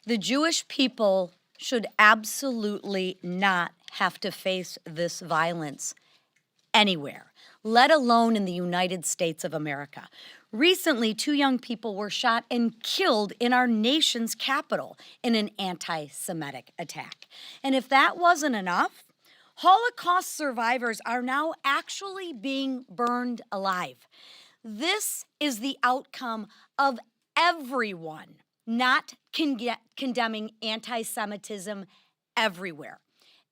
The Jewish people should absolutely not have to face this violence anywhere, let alone in the United States of America. Recently, 2 young people were shot and killed in our nation's capital in an anti-Semitic attack. And if that wasn't enough, Holocaust survivors are now actually being burned alive. This is the outcome of everyone not condemning anti-Semitism everywhere,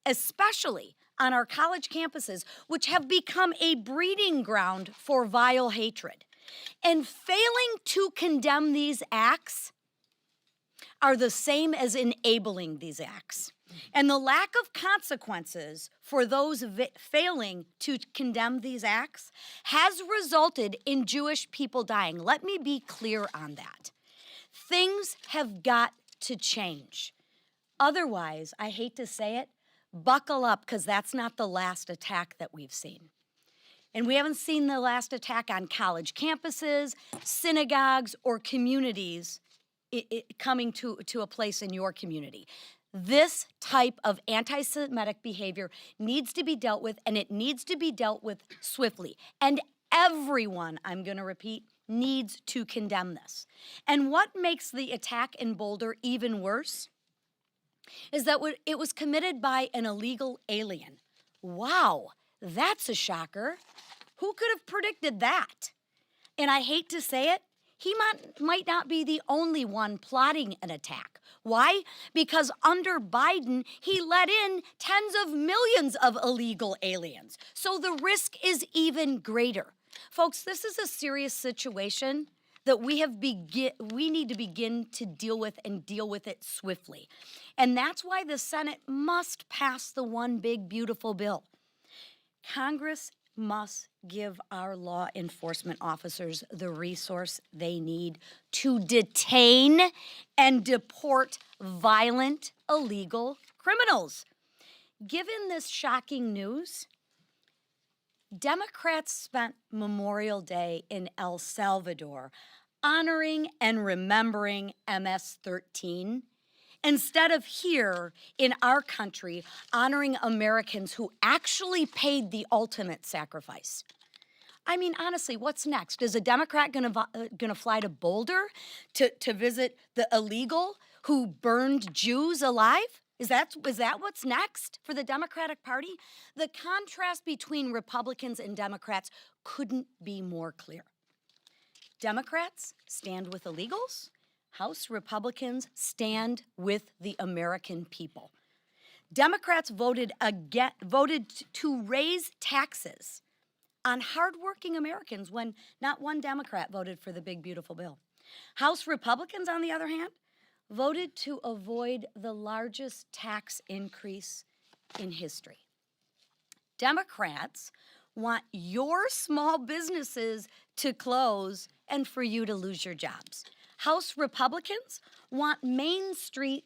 especially on our college campuses, which have become a breeding ground for vile hatred. And failing to condemn these acts are the same as enabling these acts. And the lack of consequences for those failing to condemn these acts has resulted in Jewish people dying. Let me be clear on that. Things have got to change. Otherwise, I hate to say it, buckle up, because that's not the last attack that we've seen. And we haven't seen the last attack on college campuses, synagogues, or communities coming to a place in your community. This type of anti-Semitic behavior needs to be dealt with, and it needs to be dealt with swiftly. And everyone, I'm going to repeat, needs to condemn this. And what makes the attack in Boulder even worse is that it was committed by an illegal alien. Wow, that's a shocker. Who could have predicted that? And I hate to say it, he might not be the only one plotting an attack. Why? Because under Biden, he let in tens of millions of illegal aliens. So the risk is even greater. Folks, this is a serious situation that we need to begin to deal with, and deal with it swiftly. And that's why the Senate must pass the one big beautiful bill. Congress must give our law enforcement officers the resource they need to detain and deport violent, illegal criminals. Given this shocking news, Democrats spent Memorial Day in El Salvador honoring and remembering MS-13 instead of here in our country honoring Americans who actually paid the ultimate sacrifice. I mean, honestly, what's next? Is a Democrat gonna fly to Boulder to visit the illegal who burned Jews alive? Is that what's next for the Democratic Party? The contrast between Republicans and Democrats couldn't be more clear. Democrats stand with illegals. House Republicans stand with the American people. Democrats voted to raise taxes on hardworking Americans when not one Democrat voted for the big, beautiful bill. House Republicans, on the other hand, voted to avoid the largest tax increase in history. Democrats want your small businesses to close and for you to lose your jobs. House Republicans want Main Street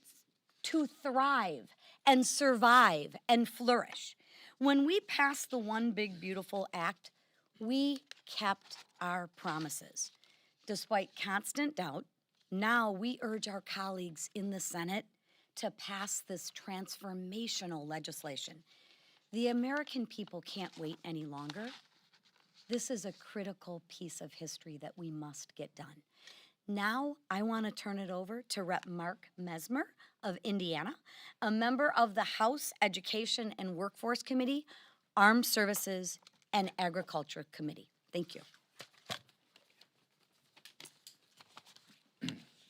to thrive and survive and flourish. When we passed the One Big Beautiful Act, we kept our promises. Despite constant doubt, now we urge our colleagues in the Senate to pass this transformational legislation. The American people can't wait any longer. This is a critical piece of history that we must get done. Now, I want to turn it over to Rep. Mark Mesmer of Indiana, a member of the House Education and Workforce Committee, Armed Services, and Agriculture Committee. Thank you.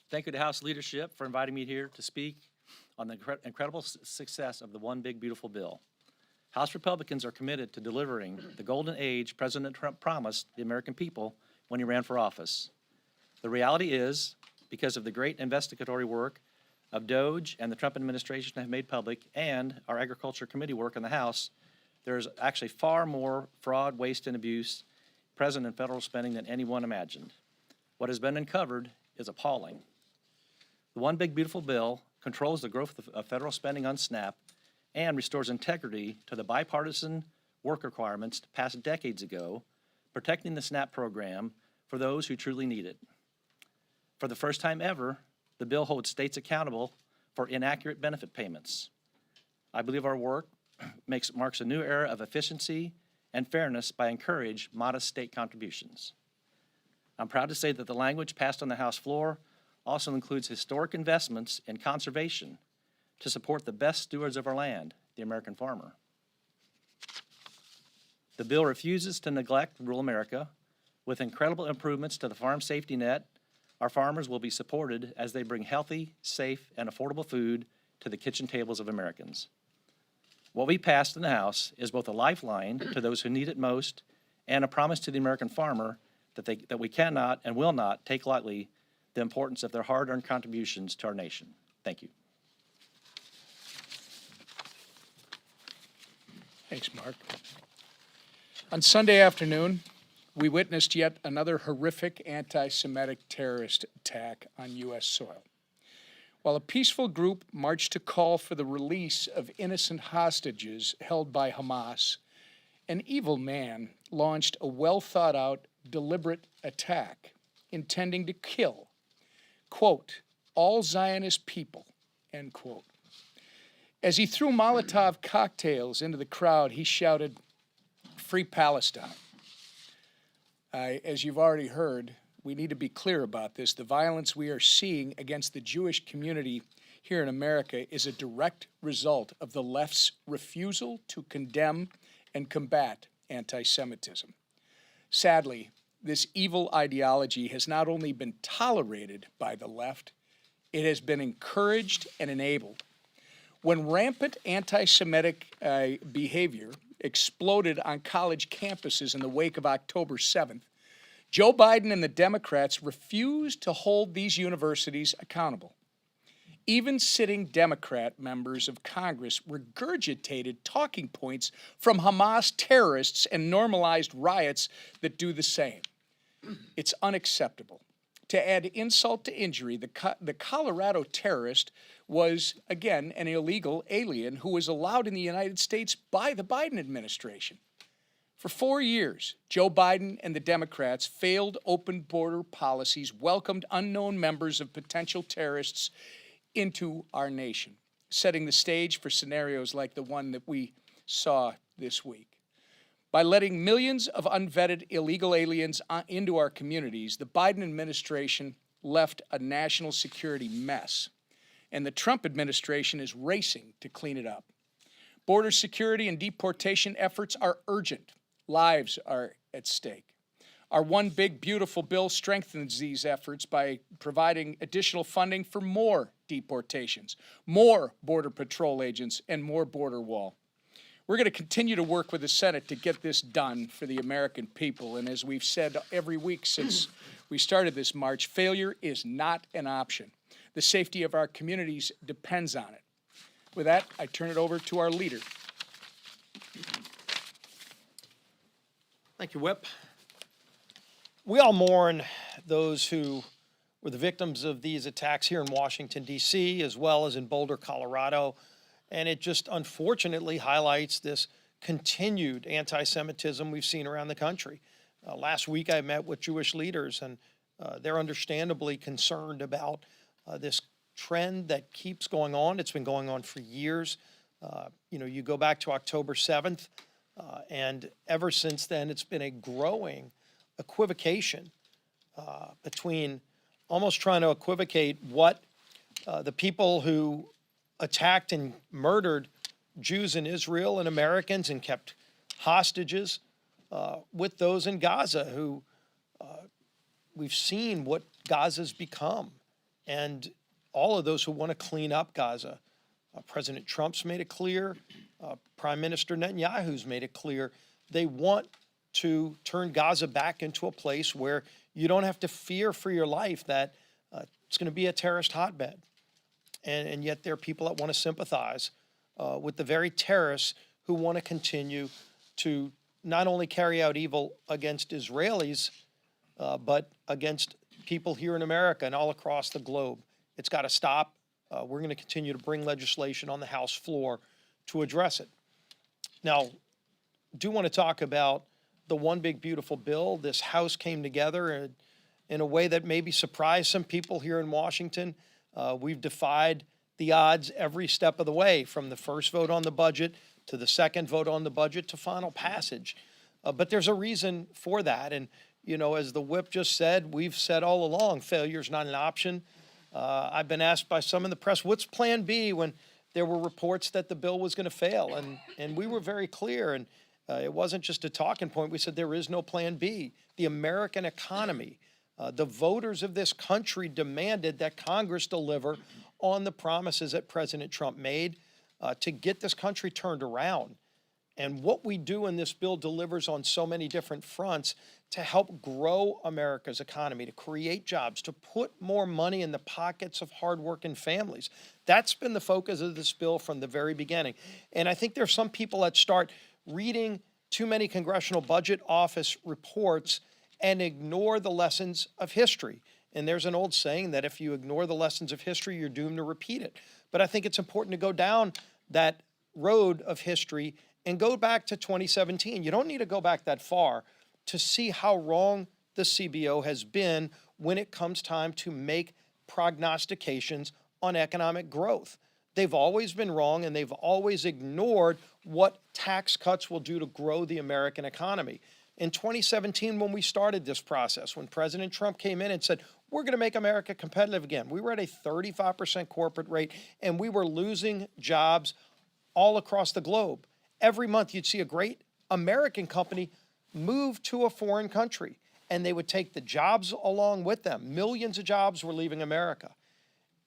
Thank you to House leadership for inviting me here to speak on the incredible success of the One Big Beautiful Bill. House Republicans are committed to delivering the golden age President Trump promised the American people when he ran for office. The reality is, because of the great investigatory work of DOJ and the Trump administration have made public, and our Agriculture Committee work in the House, there's actually far more fraud, waste, and abuse present in federal spending than anyone imagined. What has been uncovered is appalling. The One Big Beautiful Bill controls the growth of federal spending on SNAP and restores integrity to the bipartisan work requirements passed decades ago, protecting the SNAP program for those who truly need it. For the first time ever, the bill holds states accountable for inaccurate benefit payments. I believe our work marks a new era of efficiency and fairness by encouraging modest state contributions. I'm proud to say that the language passed on the House floor also includes historic investments in conservation to support the best stewards of our land, the American farmer. The bill refuses to neglect rural America. With incredible improvements to the farm safety net, our farmers will be supported as they bring healthy, safe, and affordable food to the kitchen tables of Americans. What we passed in the House is both a lifeline to those who need it most and a promise to the American farmer that we cannot and will not take lightly the importance of their hard-earned contributions to our nation. Thank you. Thanks, Mark. On Sunday afternoon, we witnessed yet another horrific anti-Semitic terrorist attack on U.S. soil. While a peaceful group marched to call for the release of innocent hostages held by Hamas, an evil man launched a well-thought-out, deliberate attack intending to kill, quote, all Zionist people, end quote. As he threw Molotov cocktails into the crowd, he shouted, "Free Palestine." As you've already heard, we need to be clear about this. The violence we are seeing against the Jewish community here in America is a direct result of the left's refusal to condemn and combat anti-Semitism. Sadly, this evil ideology has not only been tolerated by the left, it has been encouraged and enabled. When rampant anti-Semitic behavior exploded on college campuses in the wake of October 7th, Joe Biden and the Democrats refused to hold these universities accountable. Even sitting Democrat members of Congress regurgitated talking points from Hamas terrorists and normalized riots that do the same. It's unacceptable. To add insult to injury, the Colorado terrorist was, again, an illegal alien who was allowed in the United States by the Biden administration. For 4 years, Joe Biden and the Democrats failed open border policies, welcomed unknown members of potential terrorists into our nation, setting the stage for scenarios like the one that we saw this week. By letting millions of unvetted illegal aliens into our communities, the Biden administration left a national security mess, and the Trump administration is racing to clean it up. Border security and deportation efforts are urgent. Lives are at stake. Our One Big Beautiful Bill strengthens these efforts by providing additional funding for more deportations, more Border Patrol agents, and more border wall. We're going to continue to work with the Senate to get this done for the American people. And as we've said every week since we started this march, failure is not an option. The safety of our communities depends on it. With that, I turn it over to our leader. Thank you, Whip. We all mourn those who were the victims of these attacks here in Washington, D.C., as well as in Boulder, Colorado. And it just unfortunately highlights this continued anti-Semitism we've seen around the country. Last week I met with Jewish leaders, and they're understandably concerned about this trend that keeps going on. It's been going on for years. You go back to October 7th, and ever since then it's been a growing equivocation between almost trying to equivocate what the people who attacked and murdered Jews in Israel and Americans and kept hostages with those in Gaza who we've seen what Gaza's become. And all of those who want to clean up Gaza. President Trump's made it clear. Prime Minister Netanyahu's made it clear. They want to turn Gaza back into a place where you don't have to fear for your life that it's going to be a terrorist hotbed. And yet there are people that want to sympathize with the very terrorists who want to continue to not only carry out evil against Israelis, but against people here in America and all across the globe. It's got to stop. We're going to continue to bring legislation on the House floor to address it. Now, do want to talk about the One Big Beautiful Bill. This House came together in a way that maybe surprised some people here in Washington. We've defied the odds every step of the way, from the first vote on the budget to the second vote on the budget to final passage. But there's a reason for that. And, you know, as the whip just said, we've said all along, failure is not an option. I've been asked by some in the press, what's plan B, when there were reports that the bill was going to fail? And we were very clear, and it wasn't just a talking point. We said there is no plan B. The American economy, the voters of this country demanded that Congress deliver on the promises that President Trump made to get this country turned around. And what we do in this bill delivers on so many different fronts to help grow America's economy, to create jobs, to put more money in the pockets of hardworking families. That's been the focus of this bill from the very beginning. And I think there's some people that start reading too many Congressional Budget Office reports and ignore the lessons of history. And there's an old saying that if you ignore the lessons of history, you're doomed to repeat it. But I think it's important to go down that road of history and go back to 2017. You don't need to go back that far to see how wrong the CBO has been when it comes time to make prognostications on economic growth. They've always been wrong, and they've always ignored what tax cuts will do to grow the American economy. In 2017, when we started this process, when President Trump came in and said, we're going to make America competitive again, we were at a 35% corporate rate, and we were losing jobs all across the globe. Every month you'd see a great American company move to a foreign country, and they would take the jobs along with them. Millions of jobs were leaving America.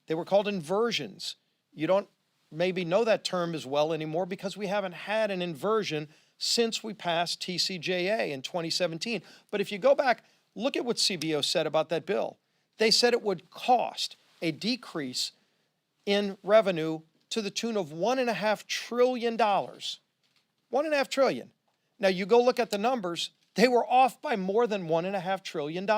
They were called inversions. You don't maybe know that term as well anymore because we haven't had an inversion since we passed TCJA in 2017. But if you go back, look at what CBO said about that bill. They said it would cost a decrease in revenue to the tune of $1.5 trillion. $1.5 trillion. Now you go look at the numbers, they were off by more than $1.5 trillion.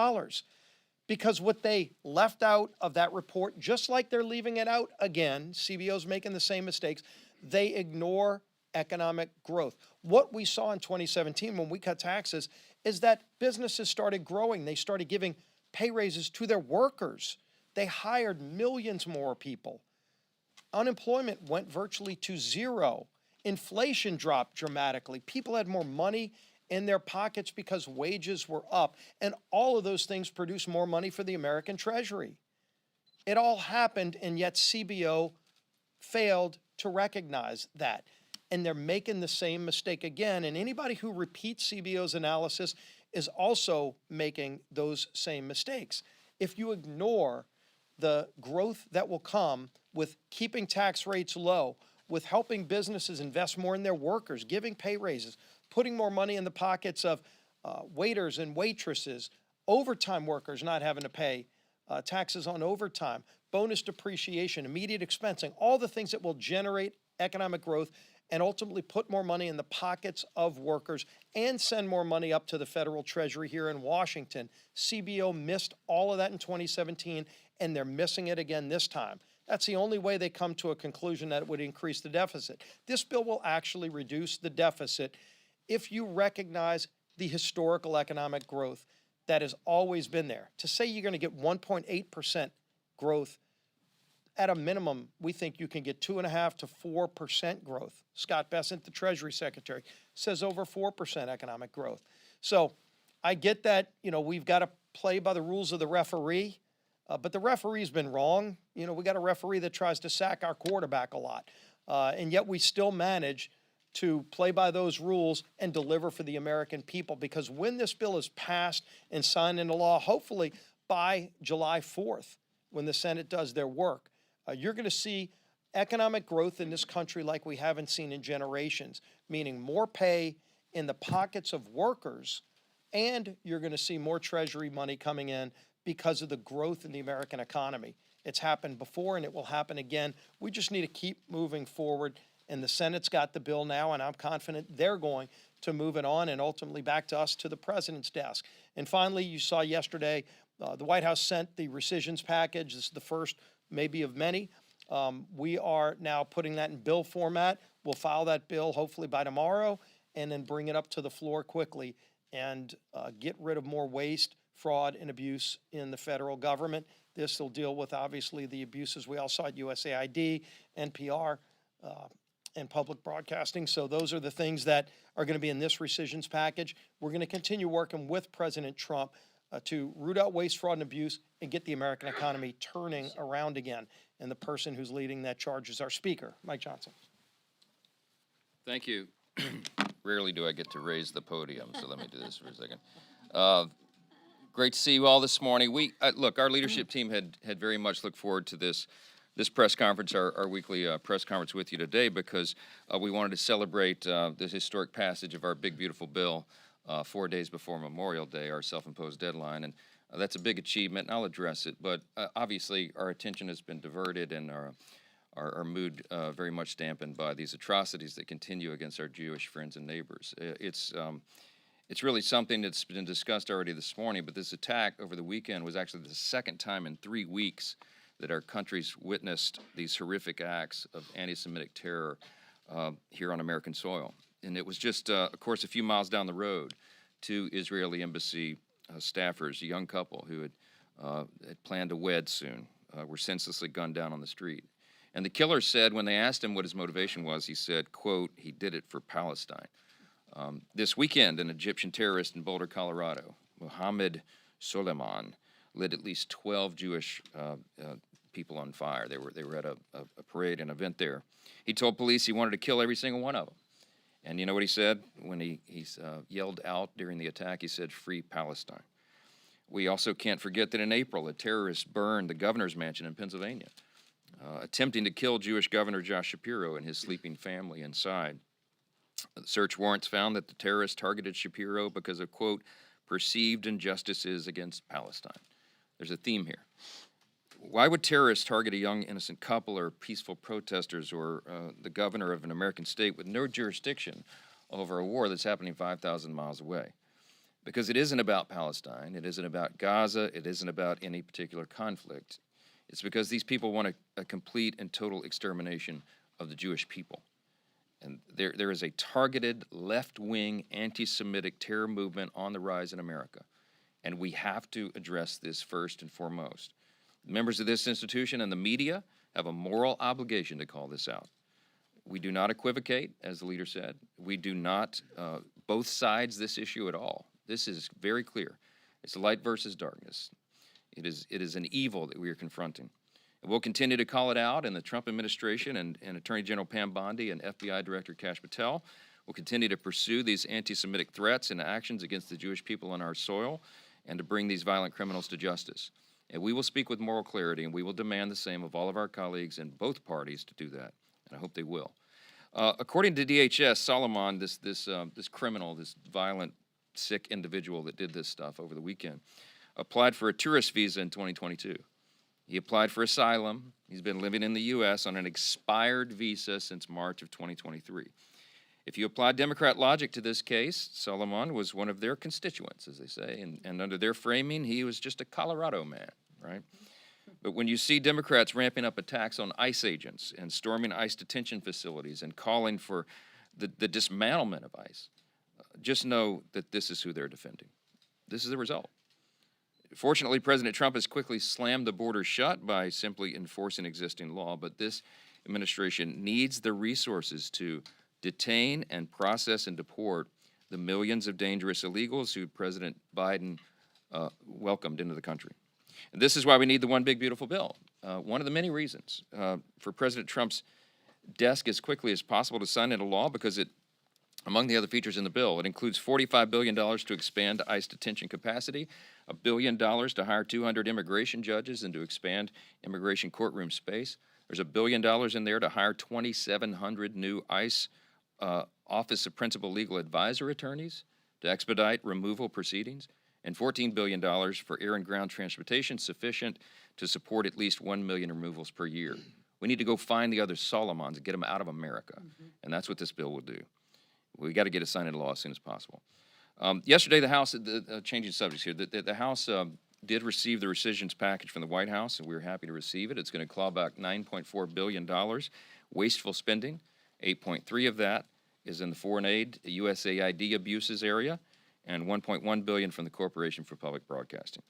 Because what they left out of that report, just like they're leaving it out again, CBO's making the same mistakes, they ignore economic growth. What we saw in 2017 when we cut taxes is that businesses started growing. They started giving pay raises to their workers. They hired millions more people. Unemployment went virtually to zero. Inflation dropped dramatically. People had more money in their pockets because wages were up. And all of those things produced more money for the American Treasury. It all happened, and yet CBO failed to recognize that. And they're making the same mistake again. And anybody who repeats CBO's analysis is also making those same mistakes. If you ignore the growth that will come with keeping tax rates low, with helping businesses invest more in their workers, giving pay raises, putting more money in the pockets of waiters and waitresses, overtime workers not having to pay taxes on overtime, bonus depreciation, immediate expensing, all the things that will generate economic growth and ultimately put more money in the pockets of workers and send more money up to the federal treasury here in Washington. CBO missed all of that in 2017, and they're missing it again this time. That's the only way they come to a conclusion that it would increase the deficit. This bill will actually reduce the deficit if you recognize the historical economic growth that has always been there. To say you're going to get 1.8% growth, at a minimum, we think you can get 2.5% to 4% growth. Scott Bessent, the Treasury Secretary, says over 4% economic growth. So I get that, we've got to play by the rules of the referee, but the referee's been wrong. We got a referee that tries to sack our quarterback a lot, and yet we still manage to play by those rules and deliver for the American people, because when this bill is passed and signed into law, hopefully by July 4th, when the Senate does their work, you're going to see economic growth in this country like we haven't seen in generations, meaning more pay in the pockets of workers, and you're going to see more Treasury money coming in because of the growth in the American economy. It's happened before, and it will happen again. We just need to keep moving forward, and the Senate's got the bill now, and I'm confident they're going to move it on and ultimately back to us, to the president's desk. And finally, you saw yesterday, the White House sent the rescissions package. This is the first maybe of many. We are now putting that in bill format. We'll file that bill hopefully by tomorrow and then bring it up to the floor quickly and get rid of more waste, fraud, and abuse in the federal government. This will deal with, obviously, the abuses we all saw at USAID, NPR, and public broadcasting. So those are the things that are going to be in this rescissions package. We're going to continue working with President Trump to root out waste, fraud, and abuse and get the American economy turning around again. And the person who's leading that charge is our Speaker, Mike Johnson. Thank you. Rarely do I get to raise the podium, so let me do this for a second. Great to see you all this morning. Look, our leadership team had very much looked forward to this press conference, our weekly press conference with you today, because we wanted to celebrate this historic passage of our big, beautiful bill 4 days before Memorial Day, our self-imposed deadline. And that's a big achievement, and I'll address it. But obviously, our attention has been diverted and our mood very much dampened by these atrocities that continue against our Jewish friends and neighbors. It's really something that's been discussed already this morning, but this attack over the weekend was actually the second time in 3 weeks that our country's witnessed these horrific acts of anti-Semitic terror here on American soil. And it was just, of course, a few miles down the road, 2 Israeli embassy staffers, a young couple who had planned to wed soon, were senselessly gunned down on the street. And the killer said, when they asked him what his motivation was, he said, quote, he did it for Palestine. This weekend, an Egyptian terrorist in Boulder, Colorado, Mohammed Soleiman, lit at least 12 Jewish people on fire. They were at a parade, an event there. He told police he wanted to kill every single one of them. And you know what he said when he yelled out during the attack? He said, "Free Palestine." We also can't forget that in April, a terrorist burned the governor's mansion in Pennsylvania, attempting to kill Jewish Governor Josh Shapiro and his sleeping family inside. Search warrants found that the terrorist targeted Shapiro because of, quote, perceived injustices against Palestine. There's a theme here. Why would terrorists target a young innocent couple or peaceful protesters or the governor of an American state with no jurisdiction over a war that's happening 5,000 miles away? Because it isn't about Palestine, it isn't about Gaza, it isn't about any particular conflict. It's because these people want a complete and total extermination of the Jewish people. And there is a targeted left-wing anti-Semitic terror movement on the rise in America. And we have to address this first and foremost. Members of this institution and the media have a moral obligation to call this out. We do not equivocate, as the leader said. We do not both sides this issue at all. This is very clear. It's light versus darkness. It is an evil that we are confronting. And we'll continue to call it out, and the Trump administration and Attorney General Pam Bondi and FBI Director Kash Patel will continue to pursue these anti-Semitic threats and actions against the Jewish people on our soil and to bring these violent criminals to justice. And we will speak with moral clarity, and we will demand the same of all of our colleagues in both parties to do that, and I hope they will. According to DHS, Solomon, this criminal, this violent, sick individual that did this stuff over the weekend, applied for a tourist visa in 2022. He applied for asylum. He's been living in the U.S. on an expired visa since March of 2023. If you apply Democrat logic to this case, Solomon was one of their constituents, as they say, and under their framing, he was just a Colorado man, right? But when you see Democrats ramping up attacks on ICE agents and storming ICE detention facilities and calling for the dismantlement of ICE, just know that this is who they're defending. This is the result. Fortunately, President Trump has quickly slammed the border shut by simply enforcing existing law, but this administration needs the resources to detain and process and deport the millions of dangerous illegals who President Biden welcomed into the country. And this is why we need the one big beautiful bill. One of the many reasons for President Trump's desk as quickly as possible to sign into law, because it, among the other features in the bill, it includes $45 billion to expand ICE detention capacity, $1 billion to hire 200 immigration judges and to expand immigration courtroom space. There's $1 billion in there to hire 2,700 new ICE Office of Principal Legal Advisor attorneys to expedite removal proceedings, and $14 billion for air and ground transportation sufficient to support at least 1 million removals per year. We need to go find the other Solomons and get them out of America, and that's what this bill will do. We got to get it signed into law as soon as possible. Yesterday, the House, changing subjects here, the House did receive the rescissions package from the White House, and we were happy to receive it. It's going to claw back $9.4 billion, wasteful spending. 8.3 of that is in the foreign aid, USAID abuses area, and $1.1 billion from the Corporation for Public Broadcasting.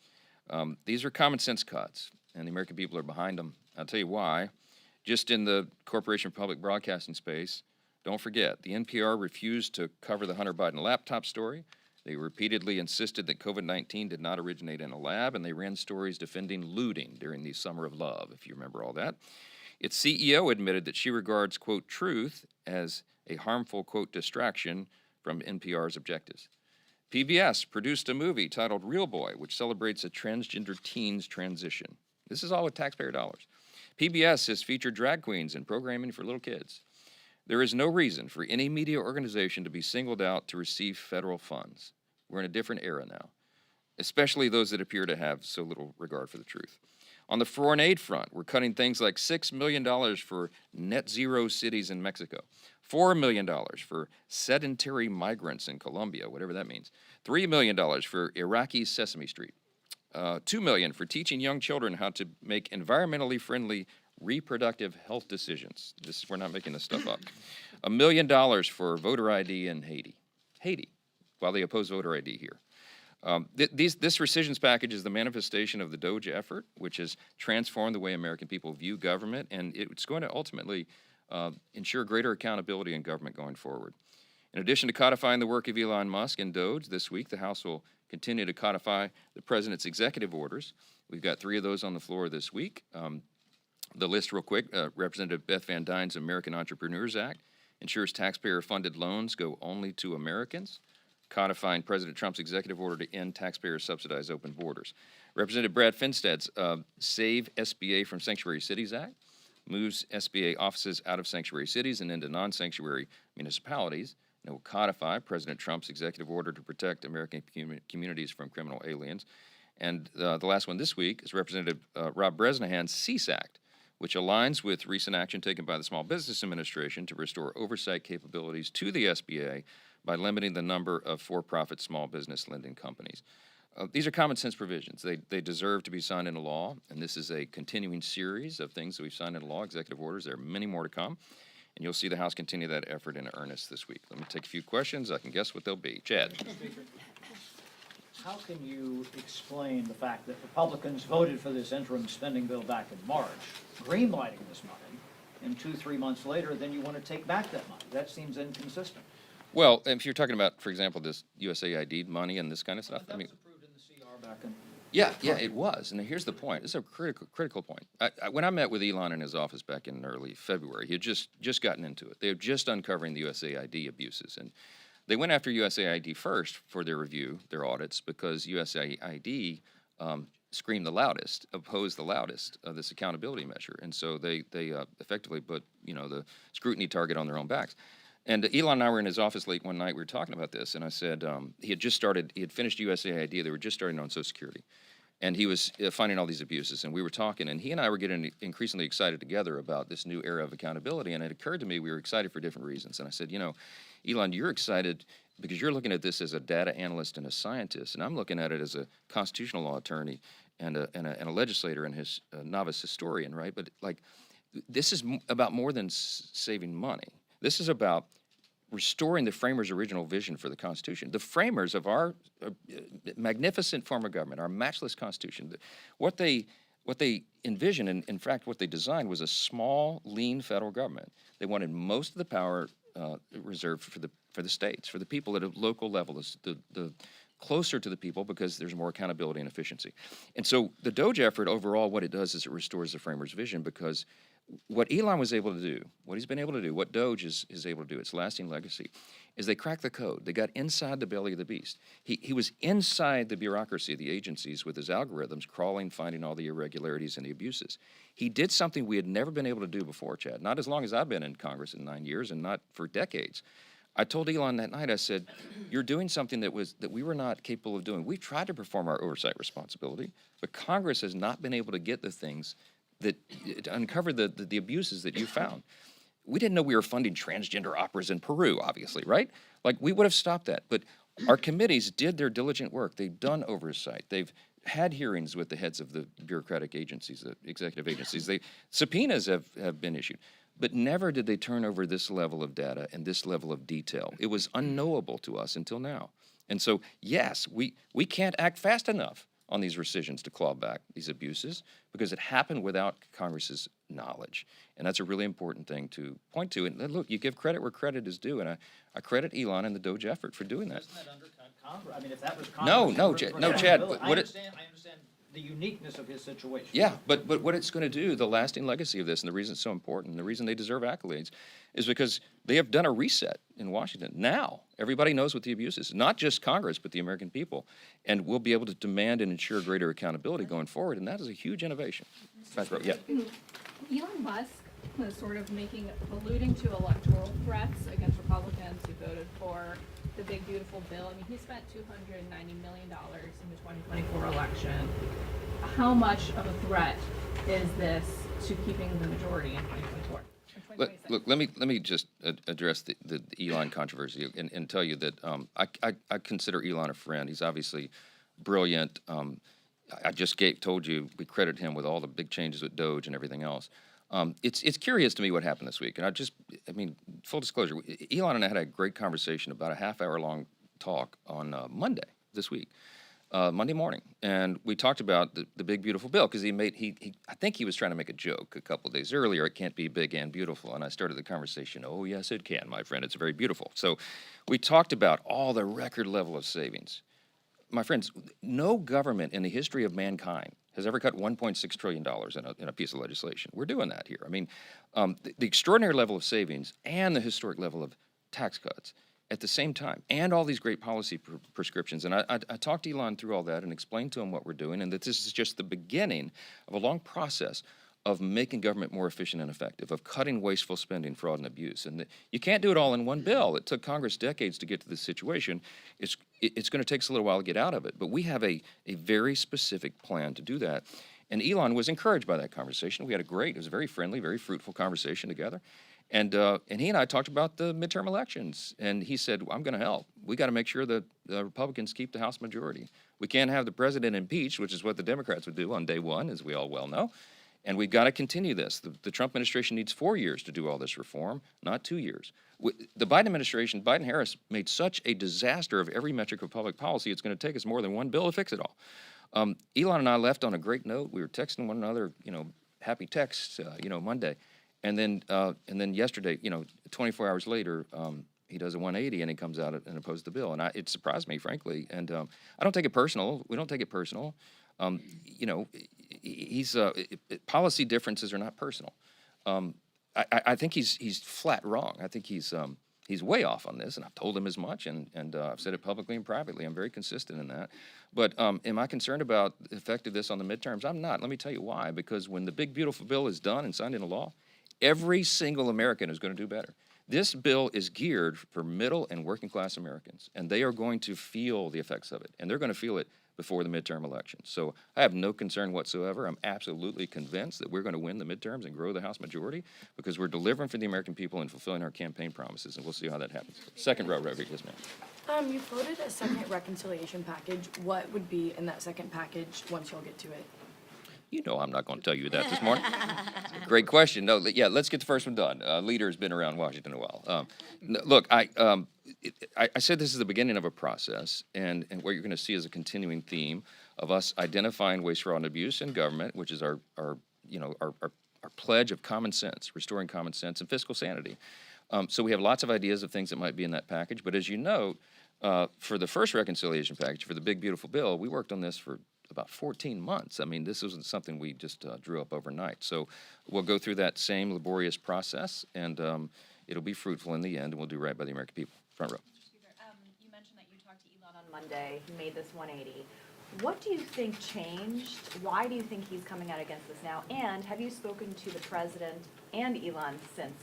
These are common sense cuts, and the American people are behind them. I'll tell you why. Just in the Corporation for Public Broadcasting space, don't forget, the NPR refused to cover the Hunter Biden laptop story. They repeatedly insisted that COVID-19 did not originate in a lab, and they ran stories defending looting during the Summer of Love, if you remember all that. Its CEO admitted that she regards, quote, truth as a harmful, quote, distraction from NPR's objectives. PBS produced a movie titled Real Boy, which celebrates a transgender teen's transition. This is all with taxpayer dollars. PBS has featured drag queens in programming for little kids. There is no reason for any media organization to be singled out to receive federal funds. We're in a different era now, especially those that appear to have so little regard for the truth. On the foreign aid front, we're cutting things like $6 million for net zero cities in Mexico, $4 million for sedentary migrants in Colombia, whatever that means, $3 million for Iraqi Sesame Street, $2 million for teaching young children how to make environmentally friendly reproductive health decisions. We're not making this stuff up. $1 million for voter ID in Haiti, while they oppose voter ID here. This rescissions package is the manifestation of the DOGE effort, which has transformed the way American people view government, and it's going to ultimately ensure greater accountability in government going forward. In addition to codifying the work of Elon Musk and DOGE, this week the House will continue to codify the president's executive orders. We've got 3 of those on the floor this week. The list real quick, Representative Beth Van Dyne's American Entrepreneurs Act ensures taxpayer-funded loans go only to Americans, codifying President Trump's executive order to end taxpayer-subsidized open borders. Representative Brad Finstad's Save SBA from Sanctuary Cities Act moves SBA offices out of sanctuary cities and into non-sanctuary municipalities, and it will codify President Trump's executive order to protect American communities from criminal aliens. And the last one this week is Representative Rob Bresnahan's CEASE Act, which aligns with recent action taken by the Small Business Administration to restore oversight capabilities to the SBA by limiting the number of for-profit small business lending companies. These are common sense provisions. They deserve to be signed into law, and this is a continuing series of things that we've signed into law, executive orders. There are many more to come, and you'll see the House continue that effort in earnest this week. Let me take a few questions. I can guess what they'll be. Chad. How can you explain the fact that Republicans voted for this interim spending bill back in March, greenlighting this money, and 2-3 months later, then you want to take back that money? That seems inconsistent. Well, if you're talking about, for example, this USAID money and this kind of stuff, That was approved in the CR back in. Yeah, it was. And here's the point. This is a critical point. When I met with Elon in his office back in early February, he had just gotten into it. They were just uncovering the USAID abuses, and they went after USAID first for their review, their audits, because USAID screamed the loudest, opposed the loudest of this accountability measure, and so they effectively put the scrutiny target on their own backs. And Elon and I were in his office late one night. We were talking about this, and I said he had finished USAID. They were just starting on Social Security, and he was finding all these abuses. And we were talking, and he and I were getting increasingly excited together about this new era of accountability. And it occurred to me we were excited for different reasons. And I said, Elon, you're excited because you're looking at this as a data analyst and a scientist, and I'm looking at it as a constitutional law attorney and a legislator and his novice historian, right? But this is about more than saving money. This is about restoring the framers' original vision for the Constitution. The framers of our magnificent form of government, our matchless Constitution, what they envisioned, and in fact what they designed, was a small, lean federal government. They wanted most of the power reserved for the states, for the people at a local level, the closer to the people, because there's more accountability and efficiency. And so the DOGE effort overall, what it does is it restores the framers' vision, because what Elon was able to do, what he's been able to do, what DOGE is able to do, its lasting legacy, is they cracked the code. They got inside the belly of the beast. He was inside the bureaucracy of the agencies with his algorithms, crawling, finding all the irregularities and the abuses. He did something we had never been able to do before, Chad, not as long as I've been in Congress in 9 years, and not for decades. I told Elon that night, I said, you're doing something that we were not capable of doing. We've tried to perform our oversight responsibility, but Congress has not been able to get the things that uncover the abuses that you found. We didn't know we were funding transgender operas in Peru, obviously, right? We would have stopped that. But our committees did their diligent work. They've done oversight. They've had hearings with the heads of the bureaucratic agencies, the executive agencies. Subpoenas have been issued. But never did they turn over this level of data and this level of detail. It was unknowable to us until now. And so, yes, we can't act fast enough. on these rescissions to claw back these abuses because it happened without Congress's knowledge. And that's a really important thing to point to. And look, you give credit where credit is due, and I credit Elon and the Doge effort for doing that. Doesn't that undercut Congress? I mean, if that was No, Congress. no, Chad, no, Chad, I what it- understand the uniqueness of his situation. Yeah, but what it's going to do, the lasting legacy of this, and the reason it's so important, the reason they deserve accolades, is because they have done a reset in Washington. Now, everybody knows what the abuse is, not just Congress, but the American people. And we'll be able to demand and ensure greater accountability going forward, and that is a huge innovation. Vice Row, yeah. Elon Musk was sort of alluding to electoral threats against Republicans who voted for the big beautiful bill. I mean, he spent $290 million in the 2024 election. How much of a threat is this to keeping the majority in 2024? Look, let me just address the Elon controversy and tell you that I consider Elon a friend. He's obviously brilliant. I just told you we credit him with all the big changes with Doge and everything else. It's curious to me what happened this week, and I mean, full disclosure, Elon and I had a great conversation, about a half-hour long talk on Monday this week. Monday morning, and we talked about the big beautiful bill because I think he was trying to make a joke a couple of days earlier. It can't be big and beautiful, and I started the conversation. Oh yes, it can, my friend. It's very beautiful. So we talked about all the record level of savings. My friends, no government in the history of mankind has ever cut $1.6 trillion in a piece of legislation. We're doing that here. I mean, the extraordinary level of savings and the historic level of tax cuts at the same time, and all these great policy prescriptions. And I talked to Elon through all that and explained to him what we're doing, and that this is just the beginning of a long process of making government more efficient and effective, of cutting wasteful spending, fraud, and abuse. And you can't do it all in one bill. It took Congress decades to get to this situation. It's going to take us a little while to get out of it, but we have a very specific plan to do that. And Elon was encouraged by that conversation. We had it was a very friendly, very fruitful conversation together. And he and I talked about the midterm elections, and he said, I'm going to help. We got to make sure that the Republicans keep the House majority. We can't have the president impeached, which is what the Democrats would do on day one, as we all well know. And we've got to continue this. The Trump administration needs 4 years to do all this reform, not 2 years. The Biden administration, Biden-Harris, made such a disaster of every metric of public policy, it's going to take us more than one bill to fix it all. Elon and I left on a great note. We were texting one another, happy texts, Monday. And then yesterday, 24 hours later, he does a 180 and he comes out and opposes the bill. And it surprised me, frankly. And I don't take it personal. We don't take it personal. Policy differences are not personal. I think he's flat wrong. I think he's way off on this, and I've told him as much, and I've said it publicly and privately. I'm very consistent in that. But am I concerned about the effect of this on the midterms? I'm not. Let me tell you why. Because when the big beautiful bill is done and signed into law, every single American is going to do better. This bill is geared for middle and working class Americans, and they are going to feel the effects of it, and they're going to feel it before the midterm elections. So I have no concern whatsoever. I'm absolutely convinced that we're going to win the midterms and grow the House majority because we're delivering for the American people and fulfilling our campaign promises, and we'll see how that happens. Second row, Reverend, yes, ma'am. You floated a second reconciliation package. What would be in that second package once y'all get to it? You know I'm not going to tell you that this morning. Great question. No, yeah, let's get the first one done. Leader has been around Washington a while. Look, I said this is the beginning of a process, and what you're going to see is a continuing theme of us identifying waste, fraud, and abuse in government, which is our pledge of common sense, restoring common sense and fiscal sanity. So we have lots of ideas of things that might be in that package, but as you note, for the first reconciliation package, for the big beautiful bill, we worked on this for about 14 months. I mean, this wasn't something we just drew up overnight. So we'll go through that same laborious process, and it'll be fruitful in the end, and we'll do right by the American people. Front row. You mentioned that you talked to Elon on Monday. He made this 180. What do you think changed? Why do you think he's coming out against this now? And have you spoken to the president and Elon since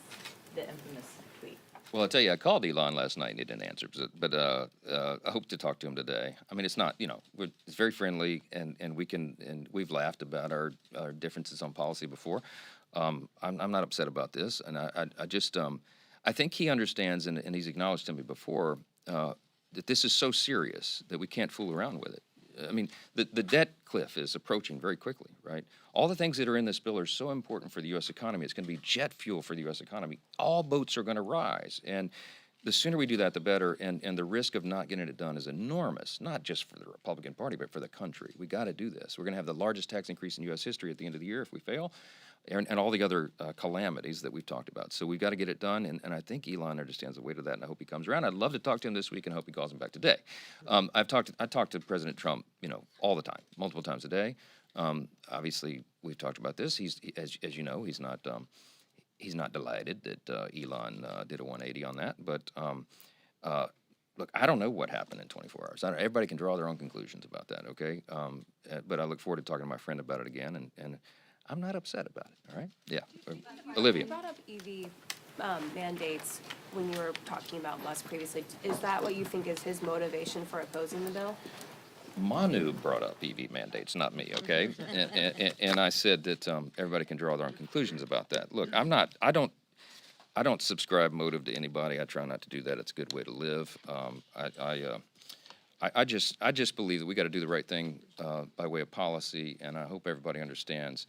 the infamous tweet? Well, I'll tell you, I called Elon last night and he didn't answer, but I hope to talk to him today. I mean, it's not, it's very friendly, and we've laughed about our differences on policy before. I'm not upset about this, and I think he understands, and he's acknowledged to me before, that this is so serious that we can't fool around with it. I mean, the debt cliff is approaching very quickly, right? All the things that are in this bill are so important for the U.S. economy. It's going to be jet fuel for the U.S. economy. All boats are going to rise. And the sooner we do that, the better. And the risk of not getting it done is enormous, not just for the Republican Party, but for the country. We got to do this. We're going to have the largest tax increase in U.S. history at the end of the year if we fail, and all the other calamities that we've talked about. So we've got to get it done, and I think Elon understands the weight of that, and I hope he comes around. I'd love to talk to him this week, and I hope he calls him back today. I talked to President Trump, all the time, multiple times a day. Obviously, we've talked about this. As you know, he's not delighted that Elon did a 180 on that. But look, I don't know what happened in 24 hours. Everybody can draw their own conclusions about that, okay? But I look forward to talking to my friend about it again, and I'm not upset about it, all right? Yeah. Olivia. You brought up EV mandates when you were talking about Musk previously. Is that what you think is his motivation for opposing the bill? Manu brought up EV mandates, not me, okay? And I said that everybody can draw their own conclusions about that. Look, I don't subscribe motive to anybody. I try not to do that. It's a good way to live. I just believe that we got to do the right thing by way of policy, and I hope everybody understands.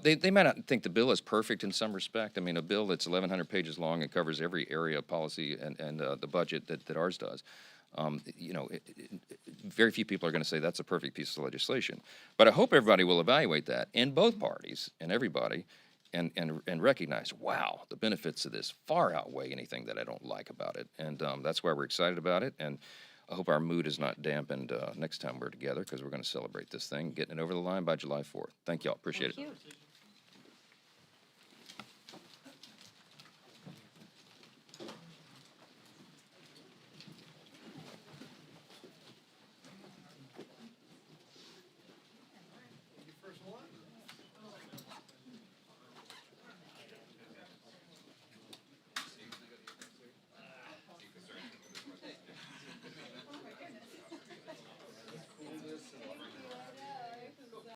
They might not think the bill is perfect in some respect. I mean, a bill that's 1,100 pages long and covers every area of policy and the budget that ours does. Very few people are going to say that's a perfect piece of legislation. But I hope everybody will evaluate that in both parties and everybody and recognize, wow, the benefits of this far outweigh anything that I don't like about it. And that's why we're excited about it. And I hope our mood is not dampened next time we're together, because we're going to celebrate this thing, getting it over the line by July 4th. Thank y'all. Appreciate it. Thank you.